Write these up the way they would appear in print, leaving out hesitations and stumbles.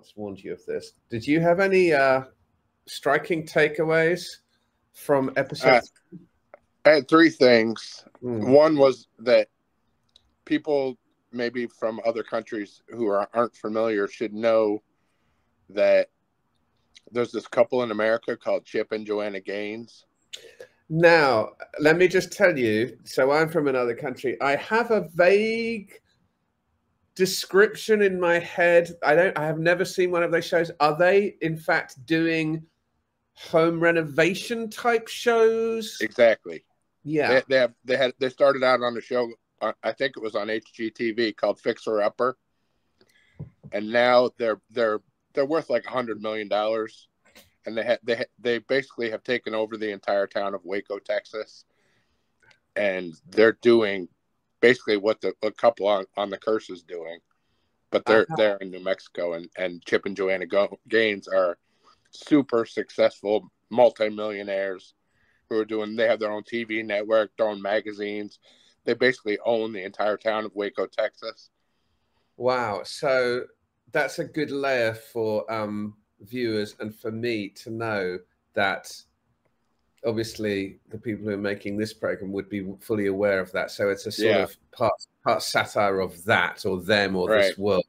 once warned you of this. Did you have any striking takeaways from episode? I had three things. One was that people maybe from other countries who aren't familiar should know that there's this couple in America called Chip and Joanna Gaines. Now, let me just tell you, so I'm from another country. I have a vague description in my head. I have never seen one of those shows. Are they in fact doing home renovation type shows? Exactly. Yeah. They started out on a show, I think it was on HGTV, called Fixer Upper. And now they're worth like $100 million. And they basically have taken over the entire town of Waco, Texas, and they're doing basically what the couple on the Curse is doing, but they're in New Mexico, and Chip and Joanna Gaines are super successful multimillionaires who are doing. They have their own TV network, their own magazines. They basically own the entire town of Waco, Texas. Wow! So that's a good layer for viewers and for me to know that obviously the people who are making this program would be fully aware of that. So it's a sort of part satire of that, or them, or this world.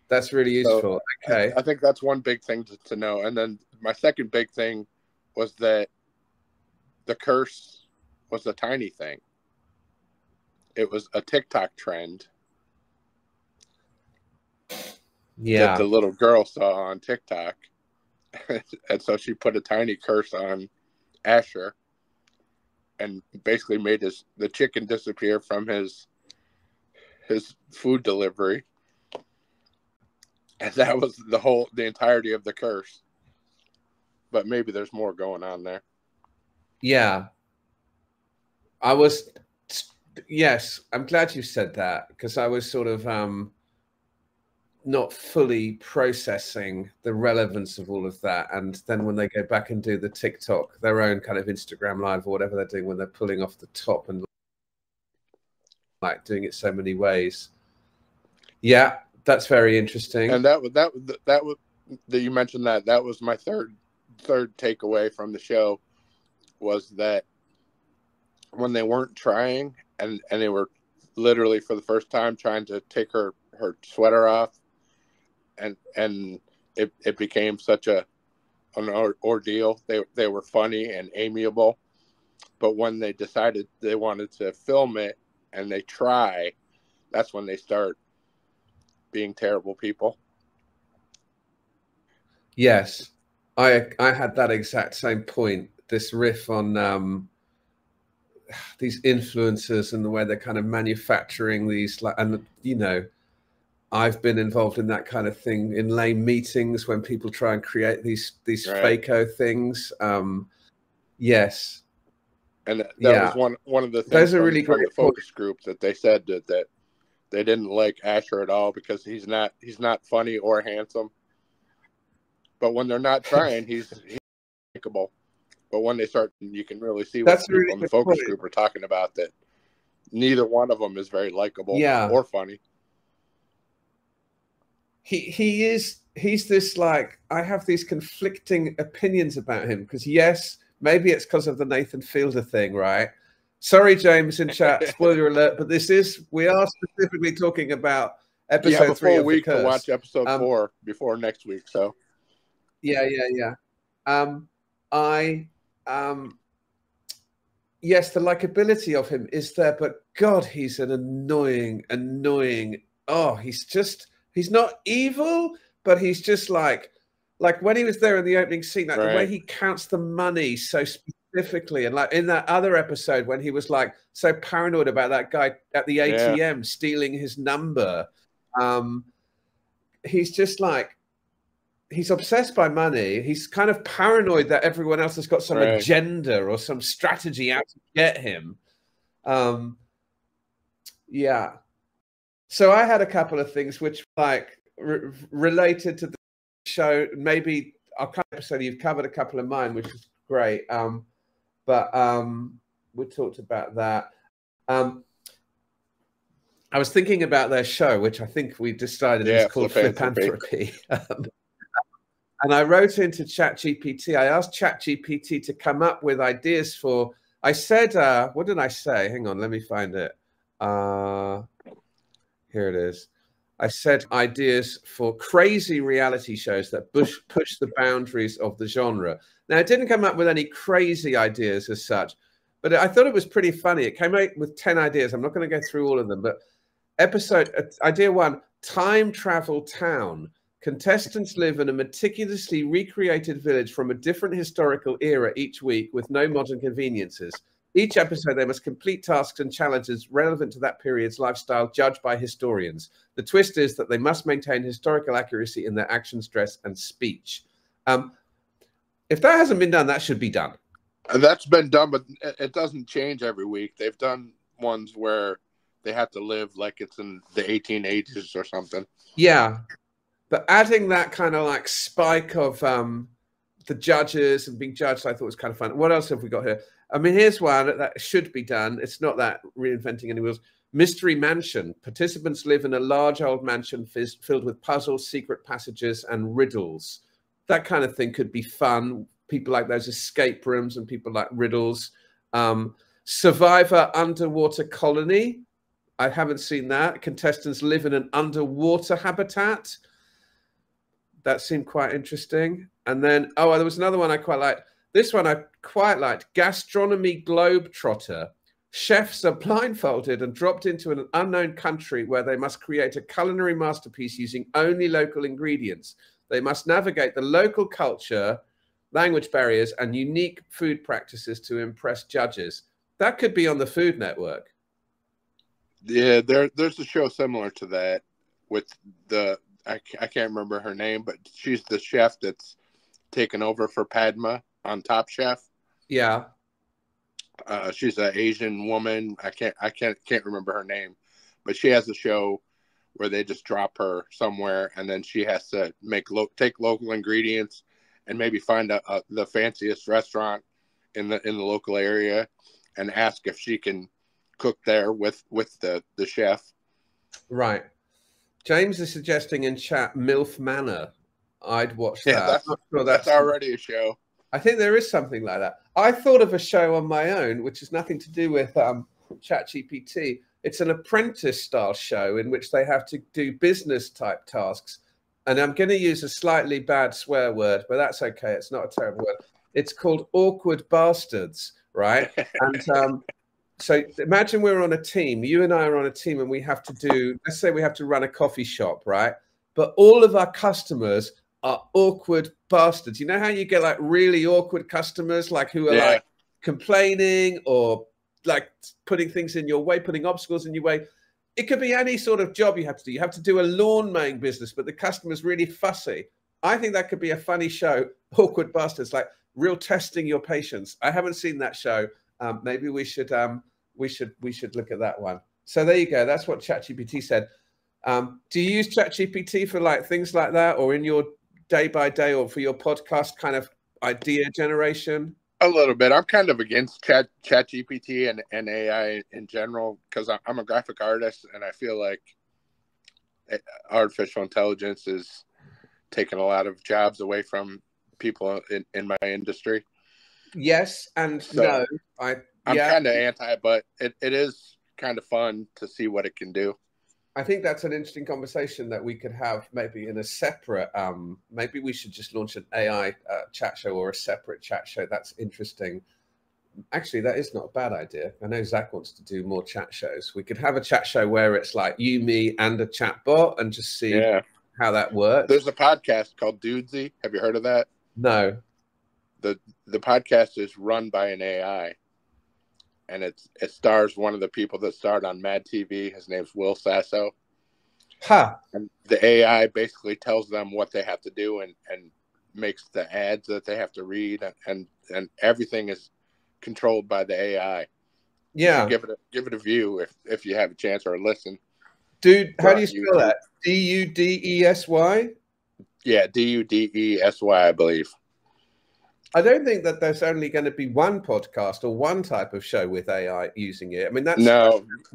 That's really useful. So, okay. I think that's one big thing to know. And then my second big thing was that the Curse was a tiny thing. It was a TikTok trend. That the little girl saw on TikTok. And so she put a tiny curse on Asher and basically made the chicken disappear from his food delivery. And that was the entirety of the curse. But maybe there's more going on there. Yeah. Yes, I'm glad you said that, because I was sort of not fully processing the relevance of all of that. And then when they go back and do the TikTok, their own kind of Instagram live or whatever they're doing, when they're pulling off the top and like doing it so many ways. Yeah, that's very interesting. And that you mentioned that was my third takeaway from the show, was that when they weren't trying and they were literally for the first time trying to take her sweater off, and it became such an ordeal. They were funny and amiable, but when they decided they wanted to film it and they try, that's when they start being terrible people. Yes, I had that exact same point. This riff on these influencers and the way they're kind of manufacturing these, and I've been involved in that kind of thing in lame meetings when people try and create these fake-o things. Yes. And that was one of the things. Those are really great from the focus group, that they said that they didn't like Asher at all because he's not funny or handsome. But when they're not trying, he's likable. But when they start, you can really see what people in the focus group are talking about, that neither one of them is very likable or funny. He's this, like, I have these conflicting opinions about him, because yes, maybe it's because of the Nathan Fielder thing, right? Sorry, James in chat, spoiler alert, but we are specifically talking about episode 3 of The Curse. To watch episode 4 before next week. So yeah. Yes, the likability of him is there, but God, he's an annoying. Oh, he's not evil, but he's just like when he was there in the opening scene, like the way he counts the money so specifically, and like in that other episode when he was like so paranoid about that guy at the ATM stealing his number. He's just like, he's obsessed by money. He's kind of paranoid that everyone else has got some agenda or some strategy out to get him. Yeah. So I had a couple of things which like related to the show. Maybe I'll kind of say you've covered a couple of mine, which is great. But we talked about that. I was thinking about their show, which I think we decided is called Flipanthropy. And I wrote into ChatGPT. I asked ChatGPT to come up with ideas for. I said, what did I say? Hang on, let me find it. Here it is. I said ideas for crazy reality shows that push the boundaries of the genre. Now, it didn't come up with any crazy ideas as such, but I thought it was pretty funny. It came out with 10 ideas. I'm not going to go through all of them, but idea 1, time travel town. Contestants live in a meticulously recreated village from a different historical era each week with no modern conveniences. Each episode, they must complete tasks and challenges relevant to that period's lifestyle, judged by historians. The twist is that they must maintain historical accuracy in their actions, dress, and speech. If that hasn't been done, that should be done. That's been done, but it doesn't change every week. They've done ones where they have to live like it's in the 1880s or something. Yeah. But adding that kind of like spike of the judges and being judged, I thought was kind of fun. What else have we got here? I mean, here's one that should be done. It's not that reinventing any wheels. Mystery Mansion. Participants live in a large old mansion filled with puzzles, secret passages, and riddles. That kind of thing could be fun. People like those escape rooms and people like riddles. Survivor Underwater Colony. I haven't seen that. Contestants live in an underwater habitat. That seemed quite interesting. And then, there was another one I quite liked. This one I quite liked. Gastronomy Globetrotter. Chefs are blindfolded and dropped into an unknown country where they must create a culinary masterpiece using only local ingredients. They must navigate the local culture, language barriers, and unique food practices to impress judges. That could be on the Food Network. Yeah, there's a show similar to that with I can't remember her name, but she's the chef that's taken over for Padma on Top Chef. Yeah. She's an Asian woman. I can't remember her name, but she has a show where they just drop her somewhere, and then she has to take local ingredients and maybe find the fanciest restaurant in the local area and ask if she can cook there with the chef. Right. James is suggesting in chat MILF Manor. I'd watch that. Yeah, that's already a show. I think there is something like that. I thought of a show on my own, which has nothing to do with ChatGPT. It's an apprentice-style show in which they have to do business-type tasks. And I'm going to use a slightly bad swear word, but that's okay. It's not a terrible word. It's called Awkward Bastards, right? And so imagine we're on a team. You and I are on a team, and we have to do, let's say we have to run a coffee shop, right? But all of our customers are awkward bastards. You know how you get like really awkward customers, like who are like complaining or like putting things in your way, putting obstacles in your way. It could be any sort of job you have to do. You have to do a lawn mowing business, but the customer's really fussy. I think that could be a funny show, Awkward Bastards, like real testing your patience. I haven't seen that show. Maybe we should look at that one. So there you go. That's what ChatGPT said. Do you use ChatGPT for like things like that, or in your day by day, or for your podcast kind of idea generation? A little bit. I'm kind of against ChatGPT and AI in general because I'm a graphic artist, and I feel like artificial intelligence is taking a lot of jobs away from people in my industry. Yes and so no. I'm kind of anti, but it is kind of fun to see what it can do. I think that's an interesting conversation that we could have maybe in a separate, maybe we should just launch an AI chat show or a separate chat show. That's interesting. Actually, that is not a bad idea. I know Zach wants to do more chat shows. We could have a chat show where it's like you, me, and a chat bot and just see how that works. There's a podcast called Dudesy. Have you heard of that? No. The podcast is run by an AI. And it stars one of the people that starred on Mad TV. His name's Will Sasso. Huh. And the AI basically tells them what they have to do and makes the ads that they have to read, and everything is controlled by the AI. Yeah. Give it a view if you have a chance, or a listen. Dude, how do you spell that? Dudesy? Yeah, Dudesy, I believe. I don't think that there's only going to be one podcast or one type of show with AI using it. I mean, that's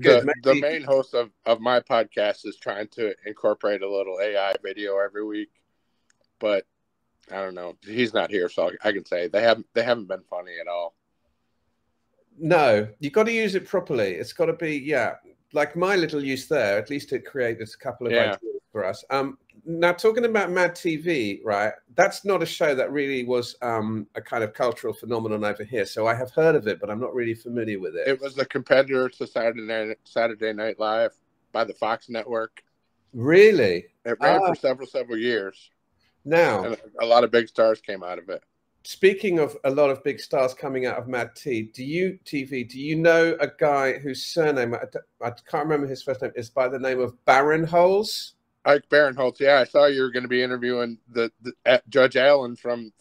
good. Maybe... The main host of my podcast is trying to incorporate a little AI video every week, but I don't know. He's not here, so I can say they haven't been funny at all. No, you've got to use it properly. It's got to be, like my little use there. At least it created a couple of ideas for us. Now, talking about Mad TV, right? That's not a show that really was a kind of cultural phenomenon over here. So I have heard of it, but I'm not really familiar with it. It was a competitor to Saturday Night Live by the Fox network. Really? It ran for several years. Now, and a lot of big stars came out of it. Speaking of a lot of big stars coming out of Mad TV, do you know a guy whose surname, I can't remember his first name, is by the name of Barinholtz? Ike Barinholtz, yeah. I saw you were going to be interviewing the Judge Allen from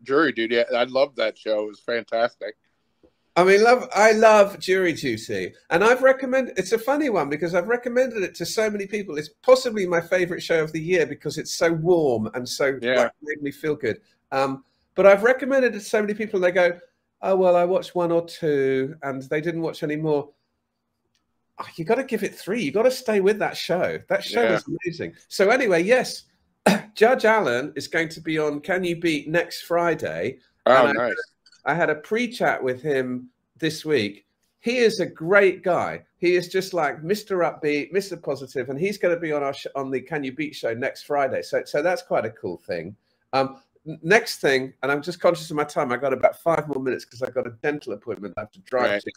Jury Duty. I loved that show. It was fantastic. I mean, I love Jury Duty. And I've recommended, it's a funny one because I've recommended it to so many people. It's possibly my favorite show of the year because it's so warm and so like, made me feel good. But I've recommended it to so many people, and they go, oh, well, I watched one or two, and they didn't watch any more. Oh, you got to give it 3. You got to stay with that show. That show is amazing. So anyway, yes, Judge Allen is going to be on Can You Beat next Friday. Oh, nice. I had a pre-chat with him this week. He is a great guy. He is just like Mr. Upbeat, Mr. Positive, and he's going to be on on the Can You Beat show next Friday. So that's quite a cool thing. Next thing, and I'm just conscious of my time. I got about 5 more minutes because I've got a dental appointment I have to drive to.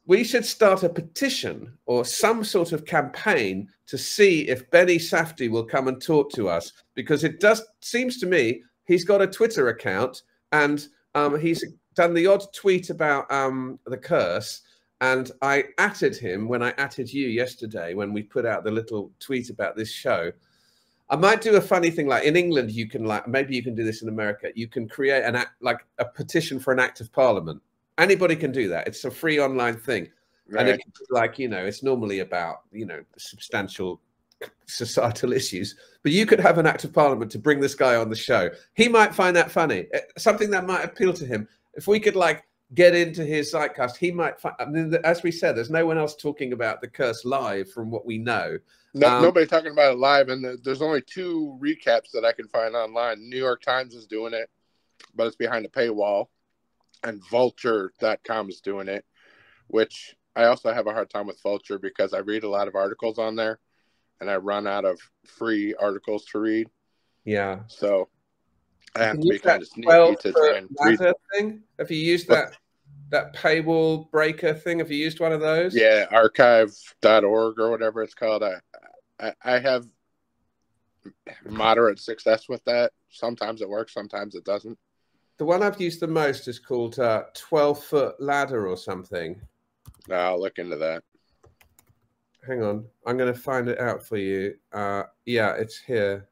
We should start a petition or some sort of campaign to see if Benny Safdie will come and talk to us, because it seems to me he's got a Twitter account and he's done the odd tweet about the curse. And I atted him when I atted you yesterday when we put out the little tweet about this show. I might do a funny thing, like in England, you can maybe you can do this in America. You can create a petition for an act of parliament. Anybody can do that. It's a free online thing. Right. And it's normally about, substantial societal issues, but you could have an act of parliament to bring this guy on the show. He might find that funny, something that might appeal to him. If we could get into his zeitgeist, he might find, I mean, as we said, there's no one else talking about the curse live from what we know. Nobody talking about it live, and there's only 2 recaps that I can find online. New York Times is doing it, but it's behind a paywall, and Vulture.com is doing it, which I also have a hard time with Vulture because I read a lot of articles on there, and I run out of free articles to read. Yeah. So I have to be kind of sneaky to try and read thing. Have you used that paywall breaker thing? Have you used one of those? Yeah, archive.org or whatever it's called. I have moderate success with that. Sometimes it works, sometimes it doesn't. The one I've used the most is called 12-foot ladder or something. I'll look into that. Hang on. I'm going to find it out for you. Yeah, it's here.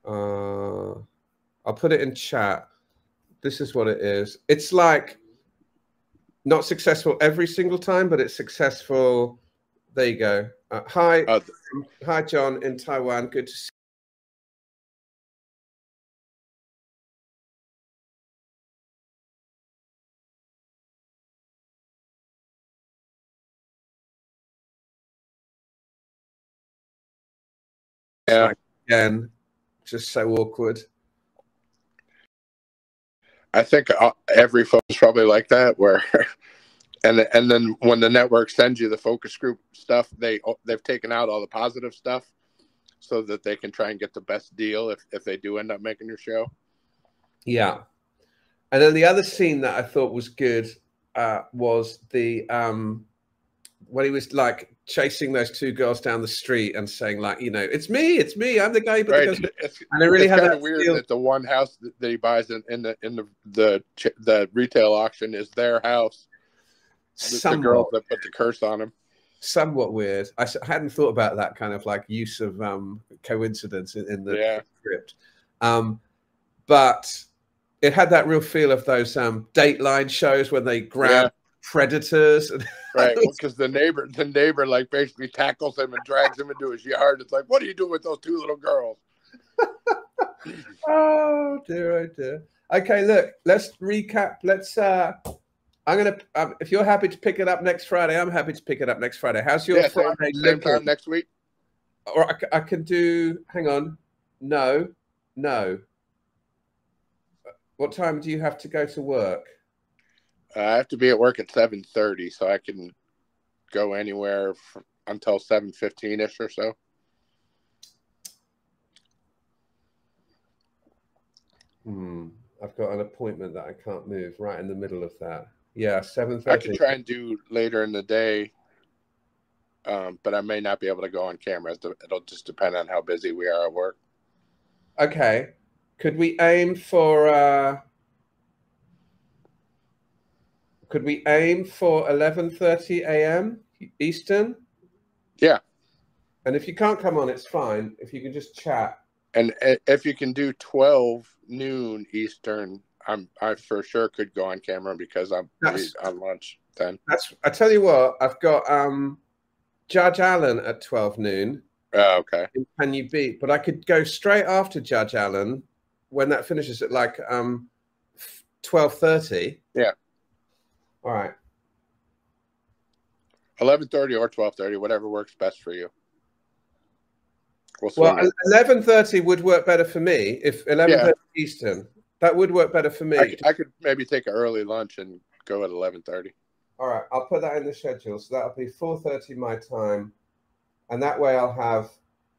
I'll put it in chat. This is what it is. It's like not successful every single time, but it's successful. There you go. Hi, John in Taiwan. Good to see you. Yeah. Again, just so awkward. I think every phone's probably like that, where, and then when the network sends you the focus group stuff, they've taken out all the positive stuff, so that they can try and get the best deal if they do end up making your show. Yeah, and then the other scene that I thought was good was the when he was chasing those 2 girls down the street and saying it's me, I'm the guy. Right. And it really kind of weird that the one house that he buys in the retail auction is their house. The girl that put the curse on him. Somewhat weird. I hadn't thought about that kind of use of coincidence in the script. But it had that real feel of those Dateline shows when they grab predators. Right, because the neighbor basically tackles him and drags him into his yard. It's like, what are you doing with those 2 little girls? Oh dear, oh dear. Okay, look, let's recap. Let's I'm gonna if you're happy to pick it up next Friday, I'm happy to pick it up next Friday. How's your Friday same time next week? Or I can do, hang on. No. What time do you have to go to work? I have to be at work at 7:30, so I can go anywhere until 7:15-ish or so. I've got an appointment that I can't move right in the middle of that. Yeah, 7:30. I could try and do later in the day, but I may not be able to go on camera. It'll just depend on how busy we are at work. Okay. Could we aim for 11:30 a.m. Eastern? Yeah. And if you can't come on, it's fine. If you can just chat. And if you can do 12 noon Eastern, I for sure could go on camera because I'm on lunch then. I tell you what, I've got Judge Allen at 12 noon. Oh, okay. Can you beat? But I could go straight after Judge Allen when that finishes at like 12:30. Yeah. All right. 11:30 or 12:30, whatever works best for you. Well, 11:30 would work better for me. If 11:30 Eastern, that would work better for me. I could maybe take an early lunch and go at 11:30. All right, I'll put that in the schedule. So that'll be 4:30 my time, and that way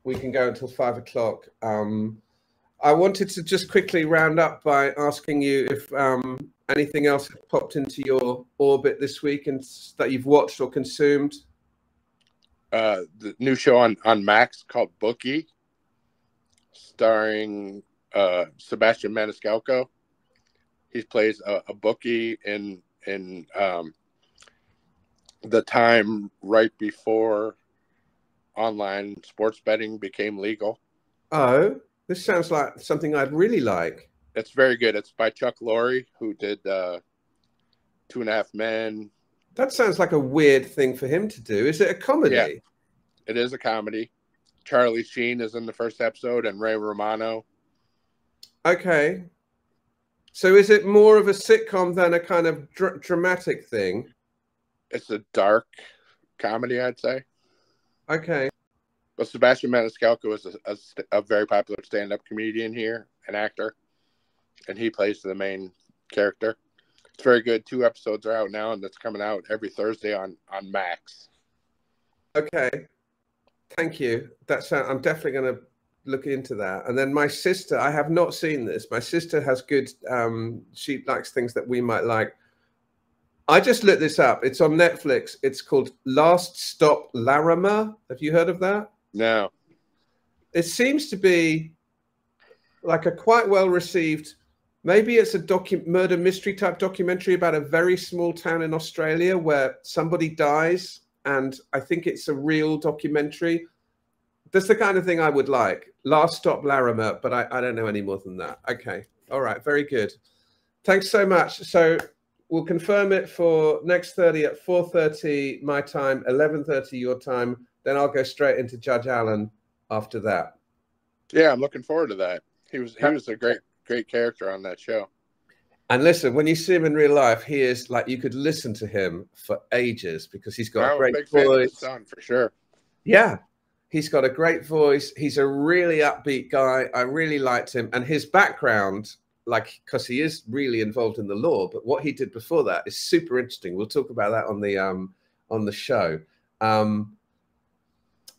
we can go until 5 o'clock. I wanted to just quickly round up by asking you if anything else has popped into your orbit this week and that you've watched or consumed. The new show on Max called Bookie, starring Sebastian Maniscalco. He plays a bookie in the time right before online sports betting became legal. Oh, this sounds like something I'd really like. It's very good. It's by Chuck Lorre, who did 2.5 Men. That sounds like a weird thing for him to do. Is it a comedy? Yeah, it is a comedy. Charlie Sheen is in the first episode and Ray Romano. Okay. So is it more of a sitcom than a kind of dramatic thing? It's a dark comedy, I'd say. Okay. But Sebastian Maniscalco is a very popular stand-up comedian here, an actor, and he plays the main character. It's very good. 2 episodes are out now, and it's coming out every Thursday on Max. Okay. Thank you. I'm definitely going to look into that. And then my sister, I have not seen this. My sister has good, she likes things that we might like. I just looked this up. It's on Netflix. It's called Last Stop Larimer. Have you heard of that? No. It seems to be like a quite well-received, maybe it's a murder mystery type documentary about a very small town in Australia where somebody dies, and I think it's a real documentary. That's the kind of thing I would like. Last Stop Larimer, but I don't know any more than that. Okay. All right. Very good. Thanks so much. So we'll confirm it for next 30 at 4:30 my time, 11:30 your time. Then I'll go straight into Judge Allen after that. Yeah, I'm looking forward to that. He was a great character on that show. And listen, when you see him in real life, he is like, you could listen to him for ages because he's got a great voice. Fan of his son, for sure. Yeah, he's got a great voice. He's a really upbeat guy. I really liked him, and his background, like, because he is really involved in the law, but what he did before that is super interesting. We'll talk about that on the show.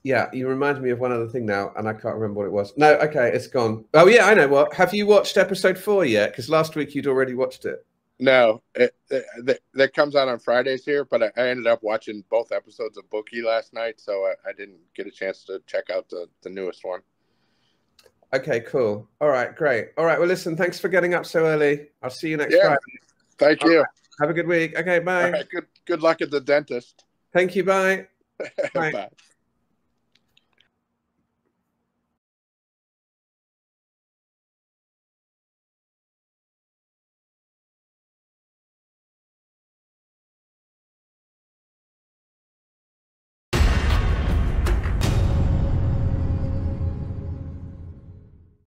Yeah, you reminded me of one other thing now, and I can't remember what it was. No, okay, it's gone. Oh, yeah, I know what. Have you watched episode 4 yet? Because last week you'd already watched it. No, that comes out on Fridays here, but I ended up watching both episodes of Bookie last night, so I didn't get a chance to check out the newest one. Okay, cool. All right, great. All right, well, listen, thanks for getting up so early. I'll see you next Friday. Thank you. Right. Have a good week. Okay, bye. All right, good luck at the dentist. Thank you, bye. Bye.